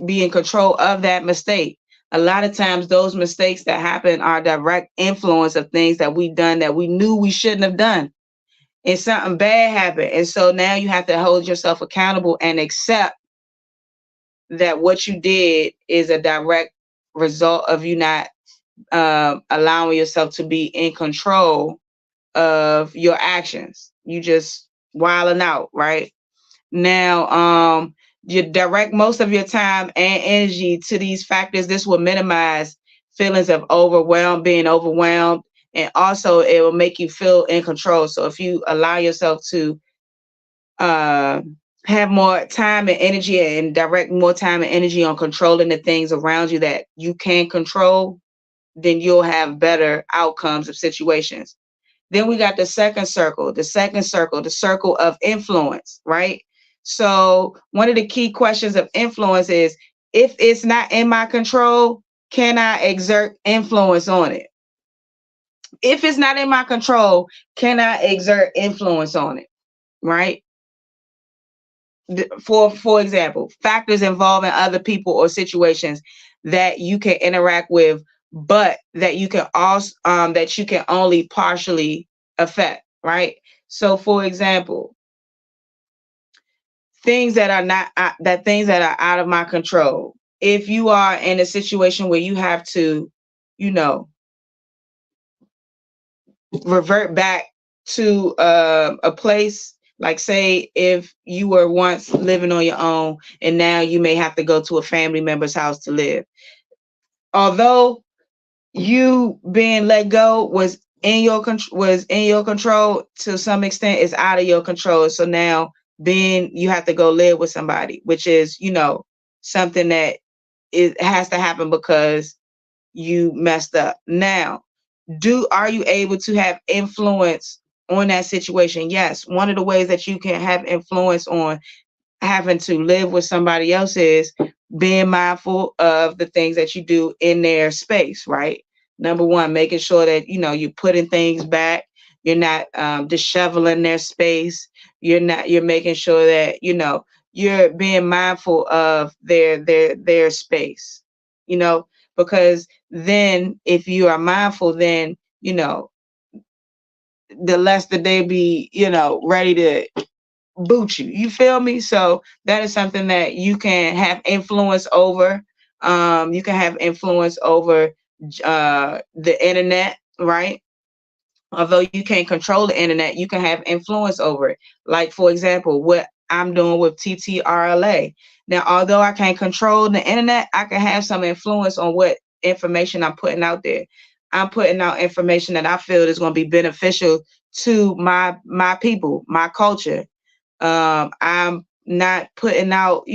be in control of that mistake. A lot of times those mistakes that happen are direct influence of things that we've done that we knew we shouldn't have done. And something bad happened. And so now you have to hold yourself accountable and accept that what you did is a direct result of you not allowing yourself to be in control of your actions. You just wilding out, right? Now, you direct most of your time and energy to these factors. This will minimize feelings of being overwhelmed, and also it will make you feel in control. So if you allow yourself to have more time and energy and direct more time and energy on controlling the things around you that you can control, then you'll have better outcomes of situations. Then we got the second circle, the circle of influence, right? So one of the key questions of influence is, if it's not in my control, can I exert influence on it? If it's not in my control, can I exert influence on it, right? For example, factors involving other people or situations that you can interact with, but that you can also that you can only partially affect, right? So for example, things that are out of my control. If you are in a situation where you have to, revert back to a place, like say if you were once living on your own and now you may have to go to a family member's house to live. Although you being let go was in your control to some extent, it's out of your control. So now you have to go live with somebody, which is, something that it has to happen because you messed up. Now, are you able to have influence on that situation? Yes. One of the ways that you can have influence on having to live with somebody else is being mindful of the things that you do in their space, right? Number one, making sure that, you're putting things back. You're not disheveling their space. You're making sure that, you're being mindful of their space, because then if you are mindful, then, the less that they be, ready to boot you. You feel me? So that is something that you can have influence over. You can have influence over the internet, right? Although you can't control the internet, you can have influence over it. Like, for example, what I'm doing with TTRLA. Now, although I can't control the internet, I can have some influence on what information I'm putting out there. I'm putting out information that I feel is going to be beneficial to my people, my culture. I'm not putting out,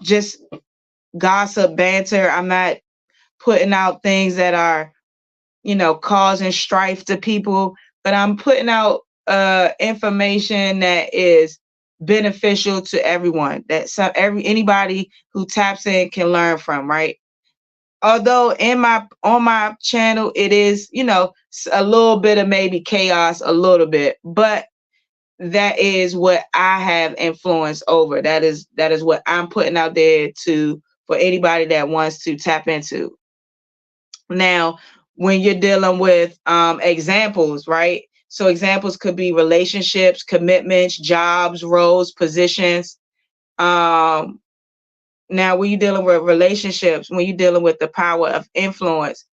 just gossip, banter. I'm not putting out things that are, causing strife to people, but I'm putting out information that is beneficial to everyone, that anybody who taps in can learn from, right? although on my channel it is, you know, a little bit of maybe chaos, a little bit, but that is what I have influence over. That is what I'm putting out there for anybody that wants to tap into. Now, when you're dealing with examples, right? So examples could be relationships, commitments, jobs, roles, positions. Now, when you're dealing with relationships, when you're dealing with the power of influence,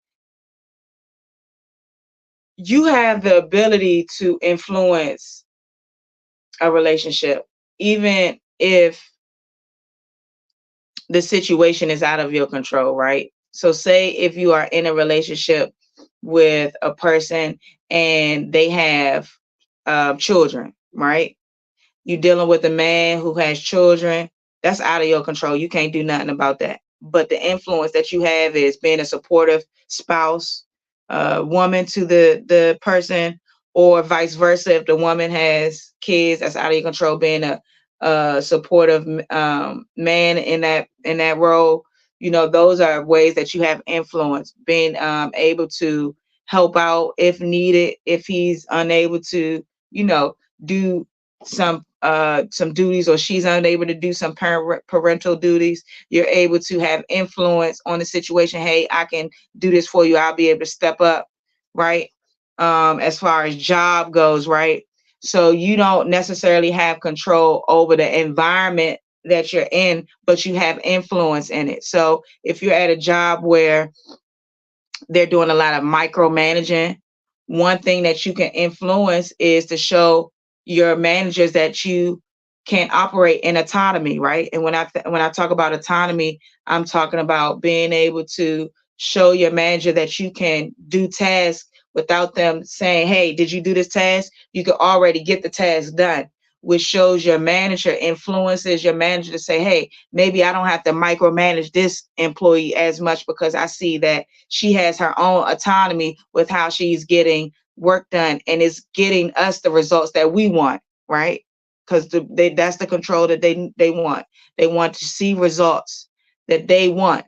you have the ability to influence a relationship, even if the situation is out of your control, right? So say if you are in a relationship with a person and they have children, right? You're dealing with a man who has children. That's out of your control. You can't do nothing about that. But the influence that you have is being a supportive spouse, woman to the person, or vice versa. If the woman has kids, that's out of your control. Being a supportive man in that role, you know, those are ways that you have influence. Being able to help out if needed, if he's unable to, you know, do some duties, or she's unable to do some parental duties, you're able to have influence on the situation. Hey, I can do this for you. I'll be able to step up, right? As far as job goes, right? So you don't necessarily have control over the environment that you're in, but you have influence in it. So if you're at a job where they're doing a lot of micromanaging, one thing that you can influence is to show your managers that you can operate in autonomy, right? And when I talk about autonomy, I'm talking about being able to show your manager that you can do tasks without them saying, hey, did you do this task? You can already get the task done, which shows your manager, influences your manager to say, hey, maybe I don't have to micromanage this employee as much because I see that she has her own autonomy with how she's getting work done and is getting us the results that we want, right? Because that's the control that they want. They want to see results that they want.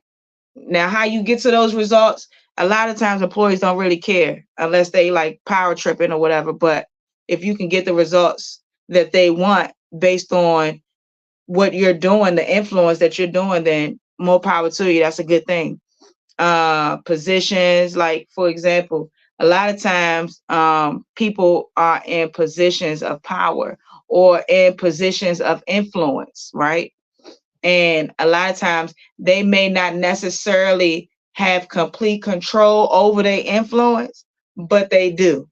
Now, how you get to those results, a lot of times employees don't really care unless they like power tripping or whatever. But if you can get the results that they want based on what you're doing, the influence that you're doing, then more power to you. That's a good thing. Positions, like for example, a lot of times people are in positions of power or in positions of influence, right? And a lot of times they may not necessarily have complete control over their influence, but they do,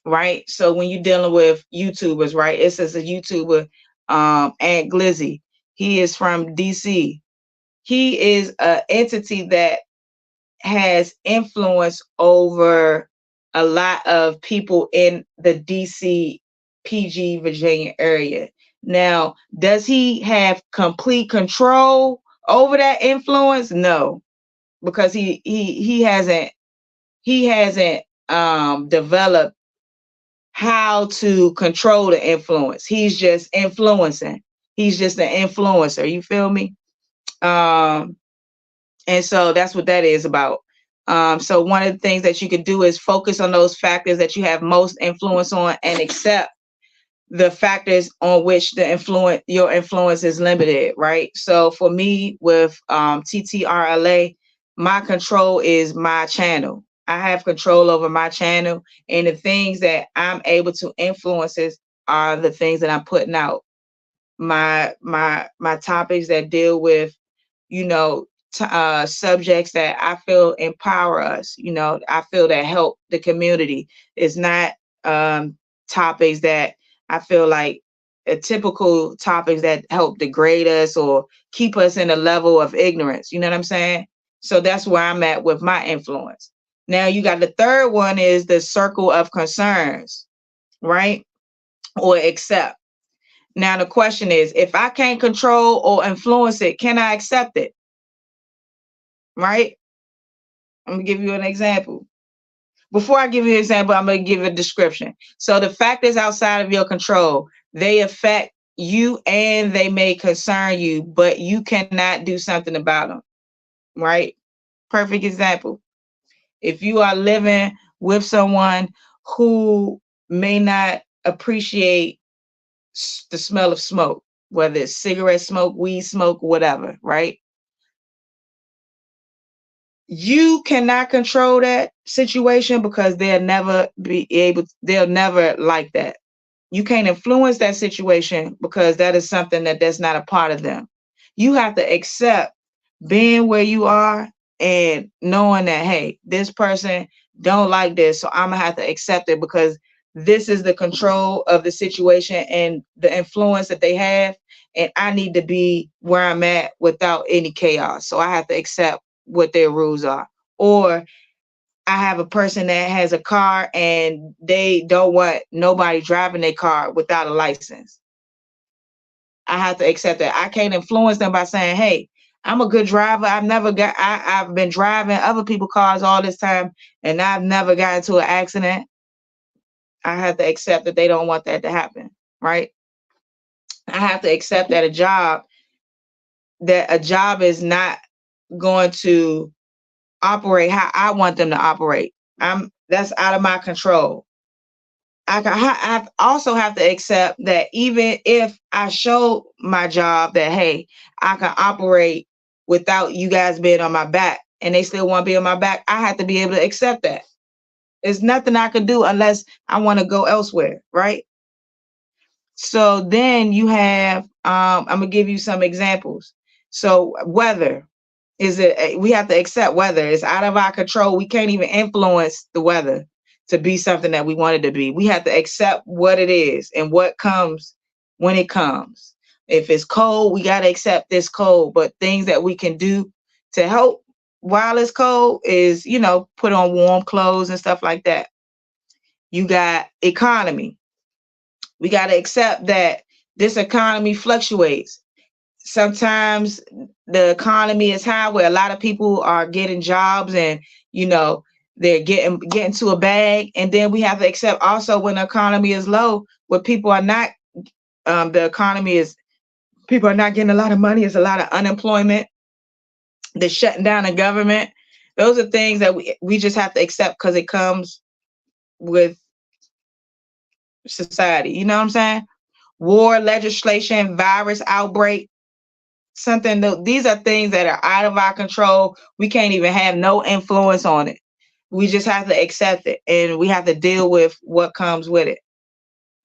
right? So when you're dealing with YouTubers, right? It says a YouTuber, Ant Glizzy. He is from DC. He is an entity that has influence over a lot of people in the DC, PG, Virginia area. Now, does he have complete control over that influence? No, because he hasn't developed how to control the influence. He's just influencing. He's just an influencer. You feel me? And so that's what that is about. So one of the things that you could do is focus on those factors that you have most influence on and accept the factors on which your influence is limited, right? So for me with TTRLA, my control is my channel. I have control over my channel, and the things that I'm able to influence are the things that I'm putting out. My topics that deal with, you know, subjects that I feel empower us, you know, I feel that help the community. It's not topics that I feel like typical topics that help degrade us or keep us in a level of ignorance. You know what I'm saying? So that's where I'm at with my influence. Now you got the third one is the circle of concerns, right? Or accept. Now the question is, if I can't control or influence it, can I accept it? Right? I'm gonna give you an example. Before I give you an example, I'm gonna give a description. So the factors outside of your control, they affect you and they may concern you, but you cannot do something about them, right? Perfect example. If you are living with someone who may not appreciate the smell of smoke, whether it's cigarette smoke, weed smoke, whatever, right? You cannot control that situation because they'll never like that. You can't influence that situation because that is something that's not a part of them. You have to accept being where you are and knowing that, hey, this person don't like this, so I'm gonna have to accept it because this is the control of the situation and the influence that they have, and I need to be where I'm at without any chaos. So I have to accept what their rules are. Or I have a person that has a car and they don't want nobody driving their car without a license. I have to accept that. I can't influence them by saying, hey, I'm a good driver. I've been driving other people's cars all this time and I've never gotten into an accident. I have to accept that they don't want that to happen, right? I have to accept that a job is not going to operate how I want them to operate. That's out of my control. I also have to accept that even if I show my job that, hey, I can operate without you guys being on my back and they still want to be on my back, I have to be able to accept that. There's nothing I can do unless I want to go elsewhere, right? So then you have, I'm going to give you some examples. So weather. We have to accept weather. It's out of our control. We can't even influence the weather to be something that we want it to be. We have to accept what it is and what comes when it comes. If it's cold, we got to accept this cold. But things that we can do to help while it's cold is, put on warm clothes and stuff like that. You got economy. We got to accept that this economy fluctuates. Sometimes the economy is high where a lot of people are getting jobs and, they're getting to a bag. And then we have to accept also when the economy is low, where people are not, people are not getting a lot of money. It's a lot of unemployment. They're shutting down the government. Those are things that we just have to accept because it comes with society. You know what I'm saying? War, legislation, virus outbreak. These are things that are out of our control. We can't even have no influence on it. We just have to accept it and we have to deal with what comes with it.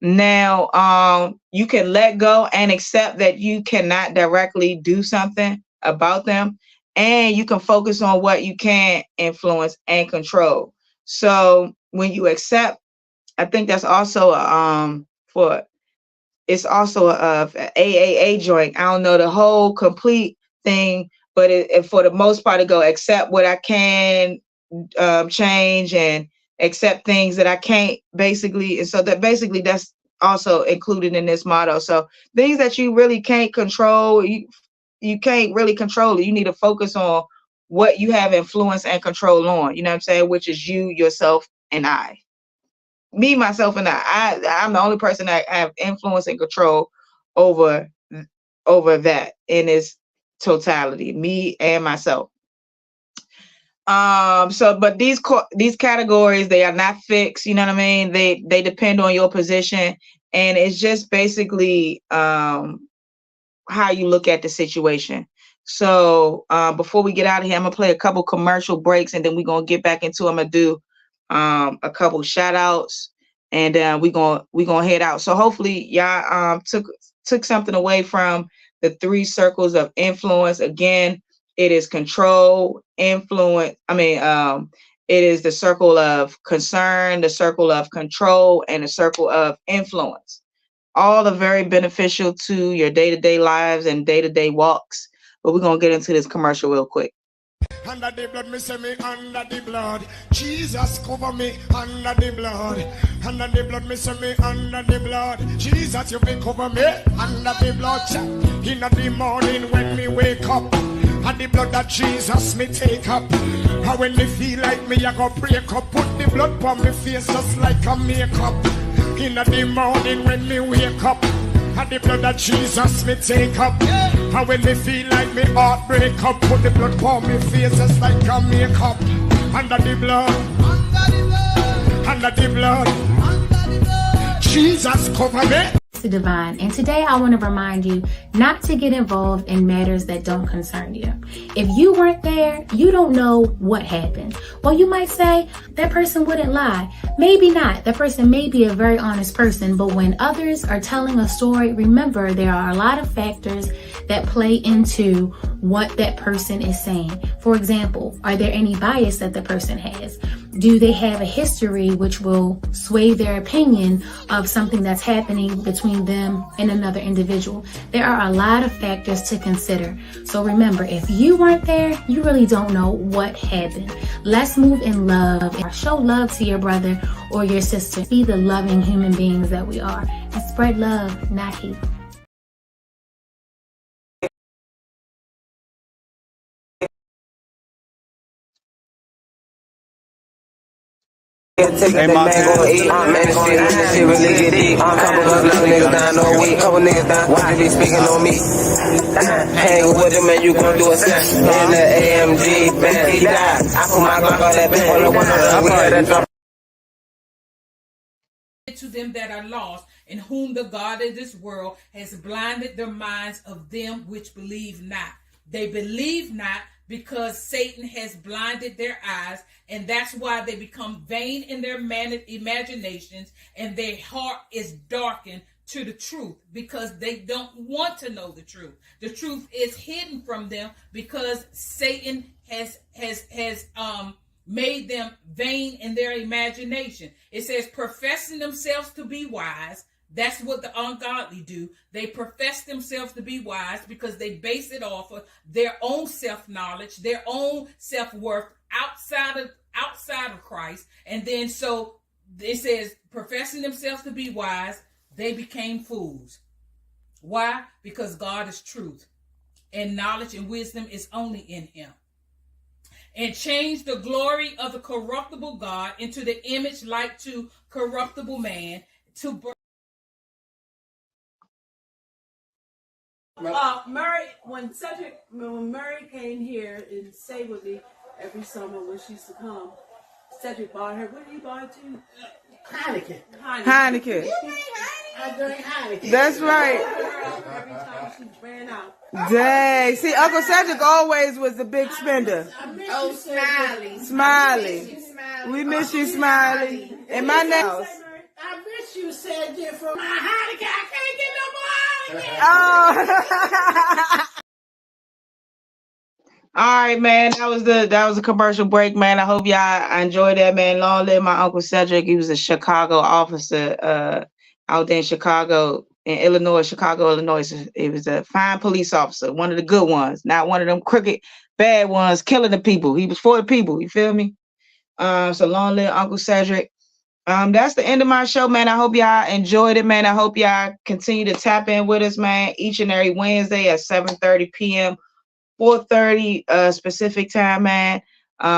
Now, you can let go and accept that you cannot directly do something about them, and you can focus on what you can influence and control. So when you accept, I think that's also it's also a AAA joint. I don't know the whole complete thing, but for the most part, to go accept what I can change and accept things that I can't, basically. And so that basically that's also included in this motto. So things that you really can't control, you can't really control it. You need to focus on what you have influence and control on, you know what I'm saying? Which is you, yourself, and I. Me, myself, and I'm the only person that have influence and control over that in its totality, me and myself. But these categories, they are not fixed, you know what I mean? They depend on your position, and it's just basically how you look at the situation. So before we get out of here, I'm gonna play a couple commercial breaks, and then we're gonna get back into. I'm gonna do a couple shout outs, and we're gonna head out. So hopefully y'all took something away from the 3 circles of influence. Again, it is control, influence. It is the circle of concern, the circle of control, and the circle of influence. All are very beneficial to your day-to-day lives and day-to-day walks. But we're gonna get into this commercial real quick. Under the blood, me say me under the blood. Jesus cover me under the blood. Under the blood, me say me under the blood. Jesus, you been cover me under the blood. In the morning when me wake up, and the blood that Jesus me take up. And when me feel like me, I go break up. Put the blood on me face just like a makeup. In the morning when me wake up, and the blood that Jesus me take up. And when me feel like me heart break up, put the blood on me face just like a makeup. Under the blood, under the blood, Jesus cover me. Divine, and today I want to remind you not to get involved in matters that don't concern you. If you weren't there, you don't know what happened. Well, you might say that person wouldn't lie. Maybe not. That person may be a very honest person, but when others are telling a story, remember there are a lot of factors that play into what that person is saying. For example, are there any bias that the person has? Do they have a history which will sway their opinion of something that's happening between them and another individual? There are a lot of factors to consider. So remember, if you weren't there, you really don't know what happened. Let's move in love and show love to your brother or your sister. Be the loving human beings that we are and spread love, not hate. Hey, Monty, go eat. Man, this shit really get deep. Couple of young niggas down all week. Couple niggas down. Why they be speaking on me? Hang with him and you gon' do a set. In the AMG, man, he died. I put my Glock on that bitch. We had that drop. To them that are lost, in whom the God of this world has blinded the minds of them which believe not. They believe not because Satan has blinded their eyes, and that's why they become vain in their imaginations, and their heart is darkened to the truth because they don't want to know the truth. The truth is hidden from them because Satan has made them vain in their imagination. It says professing themselves to be wise. That's what the ungodly do. They profess themselves to be wise because they base it off of their own self-knowledge, their own self-worth outside of Christ. And then so it says professing themselves to be wise, they became fools. Why? Because God is truth, and knowledge and wisdom is only in him. And change the glory of the corruptible God into the image like to corruptible man, to Murray, when Murray came here and stayed with me every summer when she used to come, Cedric bought her. What did he buy to? Heineken. I drank Heineken. That's right. Every time she ran out. Dang. See, Uncle Cedric always was the big spender. Oh, Smiley. Smiley. We miss you, Smiley. And my name. I miss you, Cedric, for my Heineken. I can't get no more Heineken. Oh. All right, man. That was a commercial break, man. I hope y'all enjoyed that, man. Long live my Uncle Cedric. He was a Chicago officer out there in Chicago, Chicago, Illinois. He was a fine police officer, one of the good ones, not one of them crooked, bad ones, killing the people. He was for the people. You feel me? So long live Uncle Cedric. That's the end of my show, man. I hope y'all enjoyed it, man. I hope y'all continue to tap in with us, man, each and every Wednesday at 7:30 p.m. 4:30 specific time, man.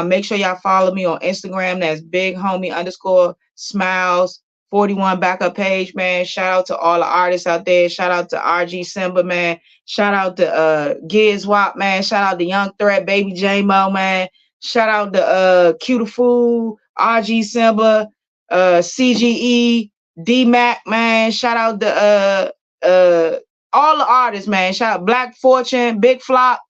Make sure y'all follow me on Instagram. That's BigHomie_Smiles41 backup page, man. Shout out to all the artists out there. Shout out to RG Simba, man. Shout out to Giz Wop, man. Shout out to Young Threat, Baby J-Mo, man. Shout out to Q-The-Fool, RG Simba, CGE, D-Mac, man. Shout out to all the artists, man. Shout out Black Fortune, Big Flop.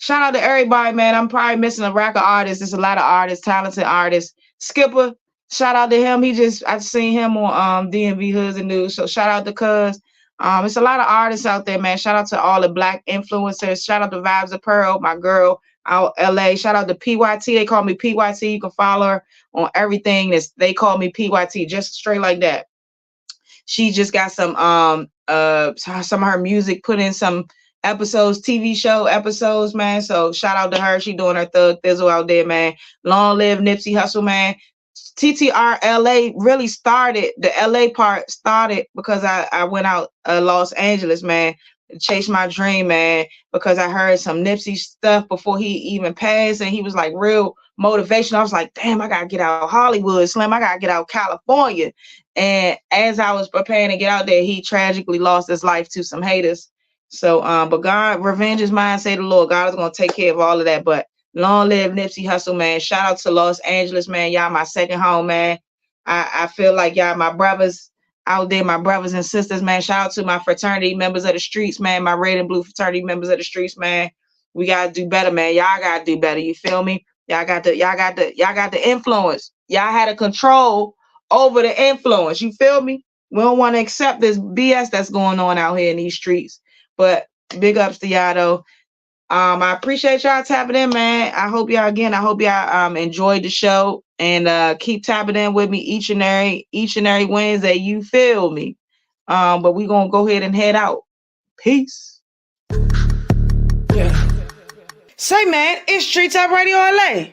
Shout out to everybody, man. I'm probably missing a rack of artists. There's a lot of artists, talented artists. Skipper, shout out to him. I seen him on DMV Hoods and News. So shout out to Cuz. It's a lot of artists out there, man. Shout out to all the Black influencers. Shout out to Vibes of Pearl, my girl out LA. Shout out to PYT. They call me PYT. You can follow her on everything. They call me PYT, just straight like that. She just got some of her music put in some episodes, TV show episodes, man. So shout out to her. She doing her thug thizzle out there, man. Long live Nipsey Hussle, man. TTR LA really started, the LA part started because I went out Los Angeles, man, to chase my dream, man, because I heard some Nipsey stuff before he even passed, and he was like real motivation. I was like, damn, I gotta get out Hollywood, Slim. I gotta get out California. And as I was preparing to get out there, he tragically lost his life to some haters. So, but God, revenge is mine, say the Lord. God is gonna take care of all of that. But long live Nipsey Hussle, man. Shout out to Los Angeles, man. Y'all my second home, man. I feel like y'all my brothers out there, my brothers and sisters, man. Shout out to my fraternity members of the streets, man. My red and blue fraternity members of the streets, man. We gotta do better, man. Y'all gotta do better. You feel me? Y'all got the influence. Y'all had a control over the influence. You feel me? We don't want to accept this BS that's going on out here in these streets. But big ups to y'all though. I appreciate y'all tapping in, man. I hope y'all enjoyed the show and keep tapping in with me each and every Wednesday. You feel me? But we gonna go ahead and head out. Peace. Yeah. Say, man, it's Street Top Radio LA.